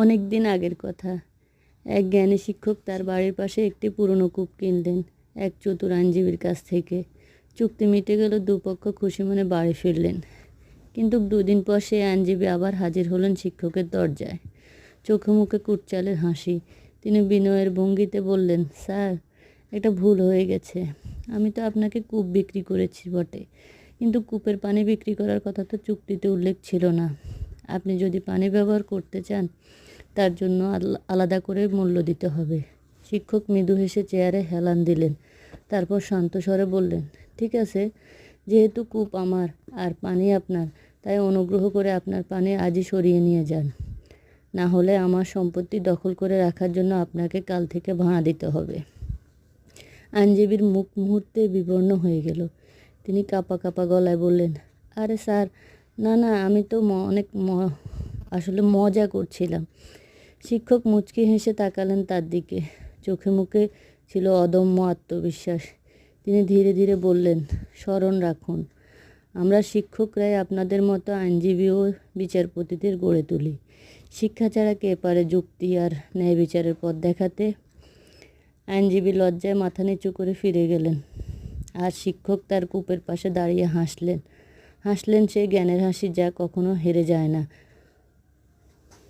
অনেক দিন আগের কথা। এক জ্ঞানী শিক্ষক তার বাড়ির পাশে একটি পুরনো কূপ কিনলেন এক চতুর আইনজীবীর কাছ থেকে। চুক্তি মিটে গেল, দুপক্ষ খুশি মনে বাড়ি ফিরলেন। কিন্তু দুদিন পর সেই আইনজীবী আবার হাজির হলেন শিক্ষকের দরজায়। চোখে মুখে কুটচালের হাসি। তিনি বিনয়ের ভঙ্গিতে বললেন, স্যার, একটা ভুল হয়ে গেছে। আমি তো আপনাকে কূপ বিক্রি করেছি বটে, কিন্তু কূপের পানি বিক্রি করার কথা তো চুক্তিতে উল্লেখ ছিল না। আপনি যদি পানি ব্যবহার করতে চান, তার জন্য আলাদা করে মূল্য দিতে হবে। শিক্ষক মৃদু হেসে চেয়ারে হেলান দিলেন। তারপর শান্ত স্বরে বললেন, ঠিক আছে, যেহেতু কূপ আমার আর পানি আপনার, তাই অনুগ্রহ করে আপনার পানি আজই সরিয়ে নিয়ে যান। না হলে আমার সম্পত্তি দখল করে রাখার জন্য আপনাকে কাল থেকে ভাড়া দিতে হবে। আইনজীবীর মুখ মুহূর্তে বিবর্ণ হয়ে গেল। তিনি কাঁপা কাঁপা গলায় বললেন, আরে স্যার, না না, আমি তো আসলে মজা করছিলাম। শিক্ষক মুচকি হেসে তাকালেন তার দিকে। চোখে মুখে ছিল অদম্য আত্মবিশ্বাস। তিনি ধীরে ধীরে বললেন, স্মরণ রাখুন, আমরা শিক্ষকরাই আপনাদের মতো আইনজীবী ও বিচারপতিদের গড়ে তুলি। শিক্ষা ছাড়া কে পারে যুক্তি আর ন্যায় বিচারের পথ দেখাতে? আইনজীবী লজ্জায় মাথা নিচু করে ফিরে গেলেন। আর শিক্ষক তার কূপের পাশে দাঁড়িয়ে হাসলেন সেই জ্ঞানের হাসি যা কখনো হেরে যায় না।